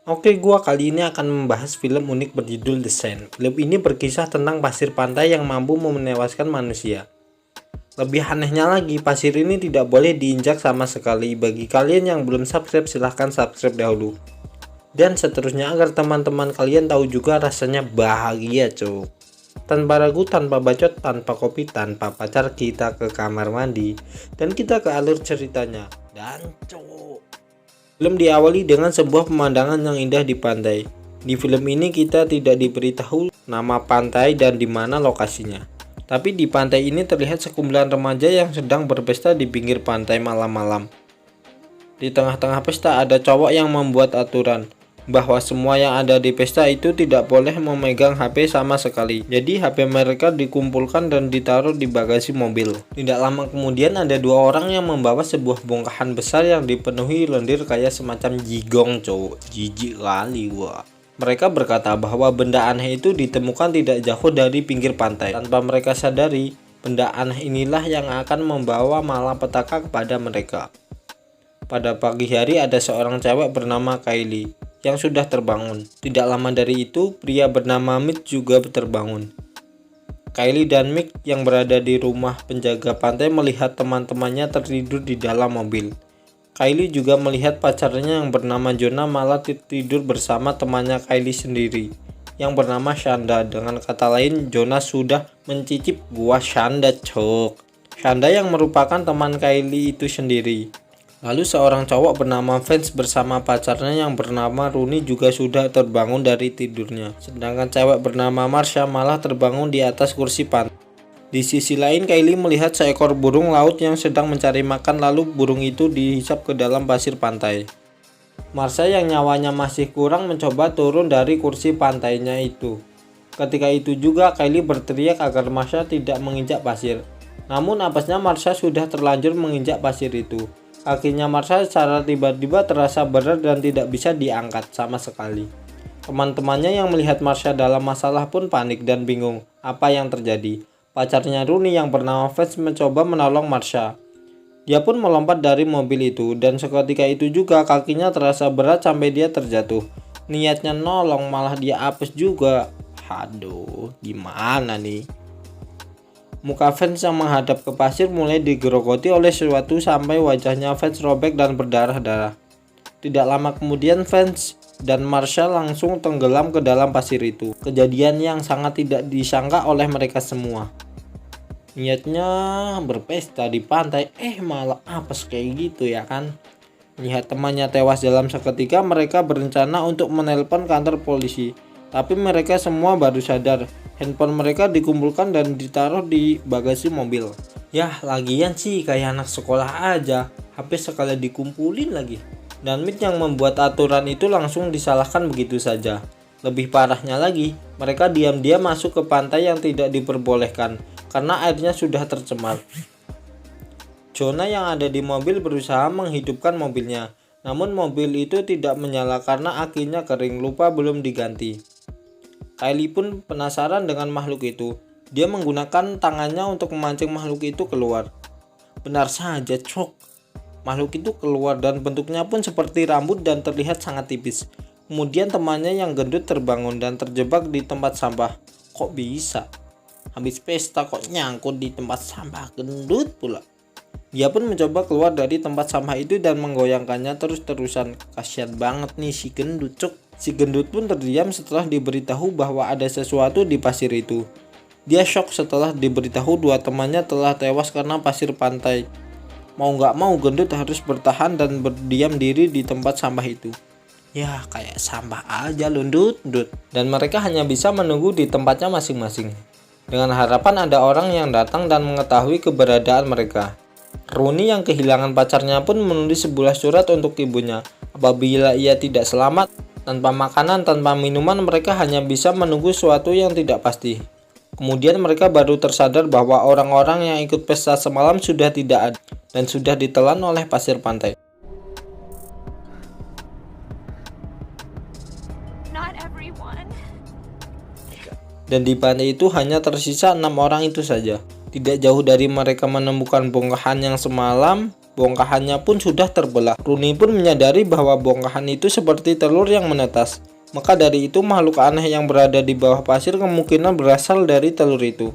Oke, gua kali ini akan membahas film unik berjudul The Sand. Film ini berkisah tentang pasir pantai yang mampu menewaskan manusia. Lebih anehnya lagi, pasir ini tidak boleh diinjak sama sekali. Bagi kalian yang belum subscribe, silahkan subscribe dahulu. Dan seterusnya agar teman-teman kalian tahu juga rasanya bahagia, cuk. Tanpa ragu, tanpa bacot, tanpa kopi, tanpa pacar, kita ke kamar mandi. Dan kita ke alur ceritanya. Dan cuk. Film diawali dengan sebuah pemandangan yang indah di pantai. Di film ini kita tidak diberitahu nama pantai dan di mana lokasinya. Tapi di pantai ini terlihat sekumpulan remaja yang sedang berpesta di pinggir pantai malam-malam. Di tengah-tengah pesta ada cowok yang membuat aturan bahwa semua yang ada di pesta itu tidak boleh memegang HP sama sekali. Jadi HP mereka dikumpulkan dan ditaruh di bagasi mobil. Tidak lama kemudian ada dua orang yang membawa sebuah bongkahan besar yang dipenuhi lendir kayak semacam jigong, cowok. Jijik kali gua. Mereka berkata bahwa benda aneh itu ditemukan tidak jauh dari pinggir pantai. Tanpa mereka sadari, benda aneh inilah yang akan membawa malapetaka kepada mereka. Pada pagi hari ada seorang cewek bernama Kylie yang sudah terbangun. Tidak lama dari itu, pria bernama Mick juga terbangun. Kylie dan Mick yang berada di rumah penjaga pantai melihat teman-temannya tertidur di dalam mobil. Kylie juga melihat pacarnya yang bernama Jonah malah tidur bersama temannya Kylie sendiri yang bernama Shanda. Dengan kata lain, Jonah sudah mencicip buah Shanda, cok. Shanda yang merupakan teman Kylie itu sendiri. Lalu seorang cowok bernama Vance bersama pacarnya yang bernama Rooney juga sudah terbangun dari tidurnya. Sedangkan cewek bernama Marsha malah terbangun di atas kursi pantai. Di sisi lain, Kylie melihat seekor burung laut yang sedang mencari makan, lalu burung itu dihisap ke dalam pasir pantai. Marsha yang nyawanya masih kurang mencoba turun dari kursi pantainya itu. Ketika itu juga Kylie berteriak agar Marsha tidak menginjak pasir. Namun apesnya Marsha sudah terlanjur menginjak pasir itu. Kakinya Marsha secara tiba-tiba terasa berat dan tidak bisa diangkat sama sekali. Teman-temannya yang melihat Marsha dalam masalah pun panik dan bingung apa yang terjadi. Pacarnya Rooney yang bernama Vance mencoba menolong Marsha. Dia pun melompat dari mobil itu dan seketika itu juga kakinya terasa berat sampai dia terjatuh. Niatnya nolong malah dia apes juga. Aduh, gimana nih? Muka Vance yang menghadap ke pasir mulai digerogoti oleh sesuatu sampai wajahnya Vance robek dan berdarah-darah. Tidak lama kemudian Vance dan Marsha langsung tenggelam ke dalam pasir itu. Kejadian yang sangat tidak disangka oleh mereka semua. Niatnya berpesta di pantai, malah apes kayak gitu ya kan. Melihat temannya tewas dalam seketika, mereka berencana untuk menelpon kantor polisi. Tapi mereka semua baru sadar handphone mereka dikumpulkan dan ditaruh di bagasi mobil. Yah, lagian sih kayak anak sekolah aja, HP sekali dikumpulin lagi. Dan Mick yang membuat aturan itu langsung disalahkan begitu saja. Lebih parahnya lagi, mereka diam-diam masuk ke pantai yang tidak diperbolehkan karena airnya sudah tercemar. Jonah yang ada di mobil berusaha menghidupkan mobilnya, namun mobil itu tidak menyala karena akinya kering, lupa belum diganti. Kylie pun penasaran dengan makhluk itu. Dia menggunakan tangannya untuk memancing makhluk itu keluar. Benar saja, cok. Makhluk itu keluar dan bentuknya pun seperti rambut dan terlihat sangat tipis. Kemudian temannya yang gendut terbangun dan terjebak di tempat sampah. Kok bisa? Habis pesta kok nyangkut di tempat sampah, gendut pula. Dia pun mencoba keluar dari tempat sampah itu dan menggoyangkannya terus-terusan. Kasian banget nih si gendut, cok. Si gendut pun terdiam setelah diberitahu bahwa ada sesuatu di pasir itu. Dia shock setelah diberitahu dua temannya telah tewas karena pasir pantai. Mau nggak mau gendut harus bertahan dan berdiam diri di tempat sampah itu. Ya kayak sampah aja lundut. Dan mereka hanya bisa menunggu di tempatnya masing-masing. Dengan harapan ada orang yang datang dan mengetahui keberadaan mereka. Rooney yang kehilangan pacarnya pun menulis sebuah surat untuk ibunya. Apabila ia tidak selamat, tanpa makanan, tanpa minuman, mereka hanya bisa menunggu sesuatu yang tidak pasti. Kemudian mereka baru tersadar bahwa orang-orang yang ikut pesta semalam sudah tidak ada dan sudah ditelan oleh pasir pantai. Dan di pantai itu hanya tersisa 6 orang itu saja. Tidak jauh dari mereka menemukan bongkahan yang semalam, Bongkahannya pun sudah terbelah. Rooney pun menyadari bahwa bongkahan itu seperti telur yang menetas. Maka dari itu makhluk aneh yang berada di bawah pasir kemungkinan berasal dari telur itu.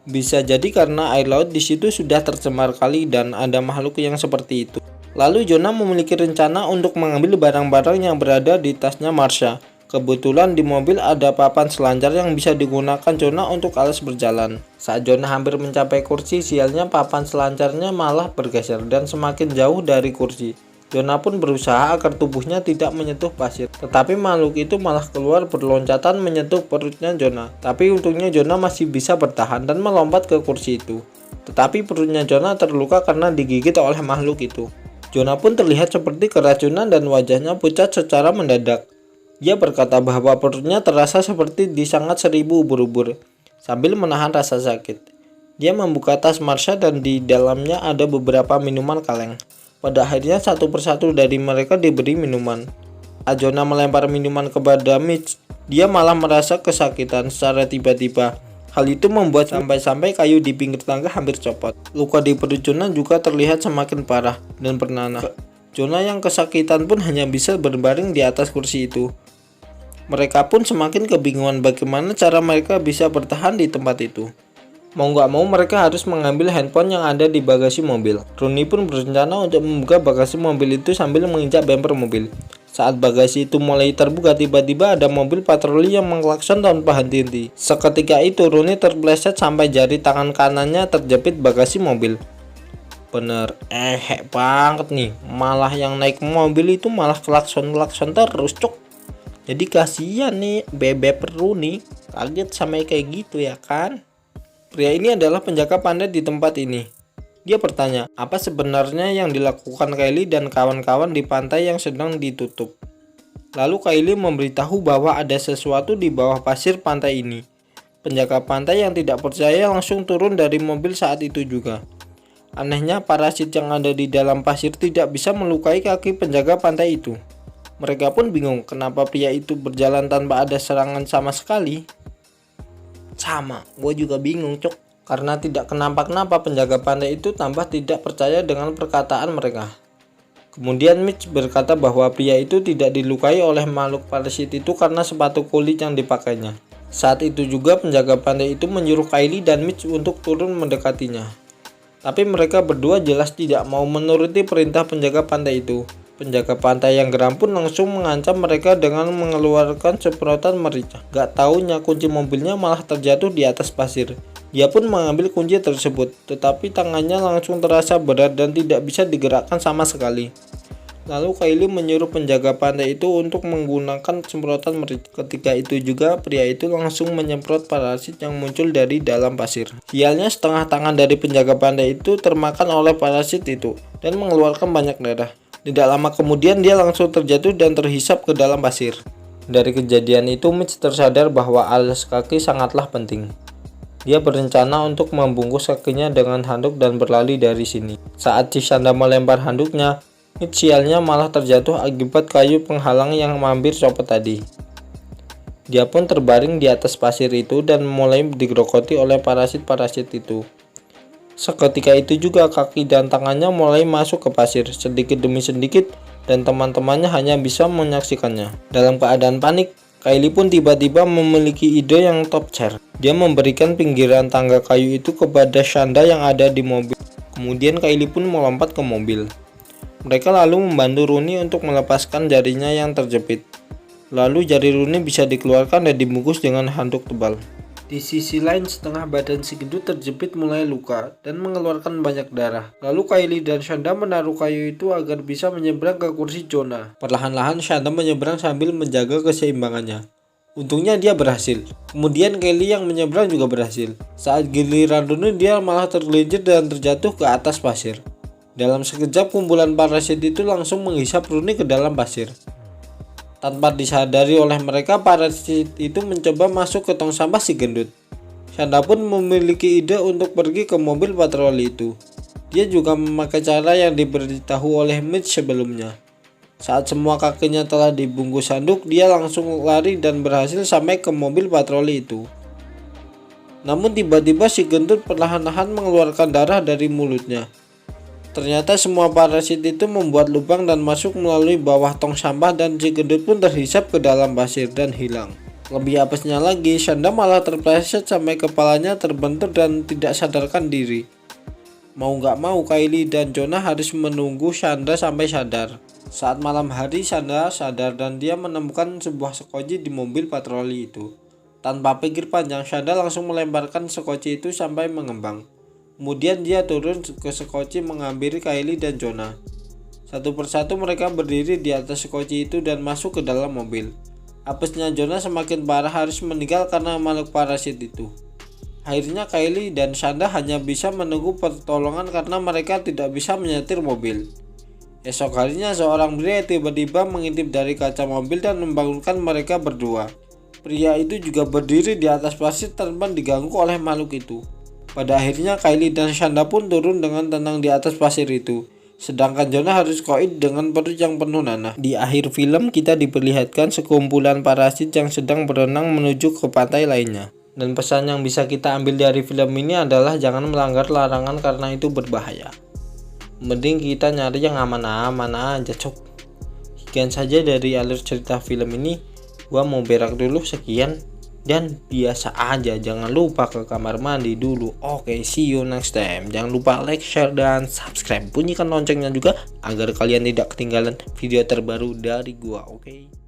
Bisa jadi karena air laut di situ sudah tercemar kali dan ada makhluk yang seperti itu. Lalu Jonah memiliki rencana untuk mengambil barang-barang yang berada di tasnya Marsha. Kebetulan di mobil ada papan selancar yang bisa digunakan Jonah untuk alas berjalan. Saat Jonah hampir mencapai kursi, sialnya papan selancarnya malah bergeser dan semakin jauh dari kursi. Jonah pun berusaha agar tubuhnya tidak menyentuh pasir, tetapi makhluk itu malah keluar berloncatan menyentuh perutnya Jonah. Tapi untungnya Jonah masih bisa bertahan dan melompat ke kursi itu. Tetapi perutnya Jonah terluka karena digigit oleh makhluk itu. Jonah pun terlihat seperti keracunan dan wajahnya pucat secara mendadak. Dia berkata bahwa perutnya terasa seperti disangat 1000 ubur-ubur sambil menahan rasa sakit. Dia membuka tas Marsha dan di dalamnya ada beberapa minuman kaleng. Pada akhirnya satu persatu dari mereka diberi minuman. Jonah melempar minuman kepada Mitch. Dia malah merasa kesakitan secara tiba-tiba. Hal itu membuat sampai-sampai kayu di pinggir tangga hampir copot. Luka di perut Jonah juga terlihat semakin parah dan bernanah. Jonah yang kesakitan pun hanya bisa berbaring di atas kursi itu. Mereka pun semakin kebingungan bagaimana cara mereka bisa bertahan di tempat itu. Mau nggak mau mereka harus mengambil handphone yang ada di bagasi mobil. Rooney pun berencana untuk membuka bagasi mobil itu sambil menginjak bumper mobil. Saat bagasi itu mulai terbuka, tiba-tiba ada mobil patroli yang mengklakson tanpa henti-henti. Seketika itu Rooney terpleset sampai jari tangan kanannya terjepit bagasi mobil. Bener banget nih, malah yang naik mobil itu malah klakson terus cuk. Jadi kasihan nih bebek Rooney, kaget sampai kayak gitu ya kan. Pria ini adalah penjaga pantai di tempat ini. Dia bertanya, apa sebenarnya yang dilakukan Kylie dan kawan-kawan di pantai yang sedang ditutup. Lalu Kylie memberitahu bahwa ada sesuatu di bawah pasir pantai ini. Penjaga pantai yang tidak percaya langsung turun dari mobil saat itu juga. Anehnya, parasit yang ada di dalam pasir tidak bisa melukai kaki penjaga pantai itu. Mereka pun bingung kenapa pria itu berjalan tanpa ada serangan sama sekali. Sama, gue juga bingung cok. Karena tidak kenapa-kenapa penjaga pantai itu tambah tidak percaya dengan perkataan mereka. Kemudian Mitch berkata bahwa pria itu tidak dilukai oleh makhluk parasit itu karena sepatu kulit yang dipakainya. Saat itu juga penjaga pantai itu menyuruh Kylie dan Mitch untuk turun mendekatinya. Tapi mereka berdua jelas tidak mau menuruti perintah penjaga pantai itu. Penjaga pantai yang geram pun langsung mengancam mereka dengan mengeluarkan semprotan merica. Gak taunya kunci mobilnya malah terjatuh di atas pasir. Dia pun mengambil kunci tersebut, tetapi tangannya langsung terasa berat dan tidak bisa digerakkan sama sekali. Lalu Kylie menyuruh penjaga pantai itu untuk menggunakan semprotan merica. Ketika itu juga pria itu langsung menyemprot parasit yang muncul dari dalam pasir. Sialnya setengah tangan dari penjaga pantai itu termakan oleh parasit itu dan mengeluarkan banyak darah. Tidak lama kemudian dia langsung terjatuh dan terhisap ke dalam pasir. Dari kejadian itu Mitch tersadar bahwa alas kaki sangatlah penting. Dia berencana untuk membungkus kakinya dengan handuk dan berlari dari sini. Saat si Shanda melempar handuknya, Mitch sialnya malah terjatuh akibat kayu penghalang yang mampir copot tadi. Dia pun terbaring di atas pasir itu dan mulai digerogoti oleh parasit-parasit itu. Seketika itu juga kaki dan tangannya mulai masuk ke pasir sedikit demi sedikit dan teman-temannya hanya bisa menyaksikannya. Dalam keadaan panik, Kylie pun tiba-tiba memiliki ide yang top chair. Dia memberikan pinggiran tangga kayu itu kepada Shanda yang ada di mobil. Kemudian Kylie pun melompat ke mobil. Mereka lalu membantu Rooney untuk melepaskan jarinya yang terjepit. Lalu jari Rooney bisa dikeluarkan dan dibungkus dengan handuk tebal. Di sisi lain, setengah badan si gendut terjepit mulai luka dan mengeluarkan banyak darah. Lalu Kylie dan Shanda menaruh kayu itu agar bisa menyeberang ke kursi Jonah. Perlahan-lahan Shanda menyeberang sambil menjaga keseimbangannya. Untungnya dia berhasil. Kemudian Kylie yang menyeberang juga berhasil. Saat giliran Rooney, dia malah tergelincir dan terjatuh ke atas pasir. Dalam sekejap kumpulan parasit itu langsung menghisap Rooney ke dalam pasir. Tanpa disadari oleh mereka, parasit itu mencoba masuk ke tong sampah si gendut. Shanda pun memiliki ide untuk pergi ke mobil patroli itu. Dia juga memakai cara yang diberitahu oleh Mitch sebelumnya. Saat semua kakinya telah dibungkus handuk, dia langsung lari dan berhasil sampai ke mobil patroli itu. Namun tiba-tiba si gendut perlahan-lahan mengeluarkan darah dari mulutnya. Ternyata semua parasit itu membuat lubang dan masuk melalui bawah tong sampah, dan si gendut pun terhisap ke dalam pasir dan hilang. Lebih apesnya lagi, Shanda malah terpleset sampai kepalanya terbentur dan tidak sadarkan diri. Mau gak mau, Kylie dan Jonah harus menunggu Shanda sampai sadar. Saat malam hari, Shanda sadar dan dia menemukan sebuah sekoci di mobil patroli itu. Tanpa pikir panjang, Shanda langsung melemparkan sekoci itu sampai mengembang. Kemudian dia turun ke sekoci menghampiri Kylie dan Jonah. Satu persatu mereka berdiri di atas sekoci itu dan masuk ke dalam mobil. Apesnya Jonah semakin parah, harus meninggal karena makhluk parasit itu. Akhirnya Kylie dan Shanda hanya bisa menunggu pertolongan karena mereka tidak bisa menyetir mobil. Esok harinya seorang pria tiba-tiba mengintip dari kaca mobil dan membangunkan mereka berdua. Pria itu juga berdiri di atas pasir tanpa diganggu oleh makhluk itu. Pada akhirnya Kylie dan Shanda pun turun dengan tenang di atas pasir itu. Sedangkan Jonah harus koid dengan perut yang penuh nanah. Di akhir film kita diperlihatkan sekumpulan parasit yang sedang berenang menuju ke pantai lainnya. Dan pesan yang bisa kita ambil dari film ini adalah jangan melanggar larangan karena itu berbahaya. Mending kita nyari yang aman-aman aja, cok. Sekian saja dari alur cerita film ini. Gua mau berak dulu, sekian. Dan biasa aja, jangan lupa ke kamar mandi dulu. Oke, see you next time. Jangan lupa like, share, dan subscribe. Bunyikan loncengnya juga agar kalian tidak ketinggalan video terbaru dari gua. Oke.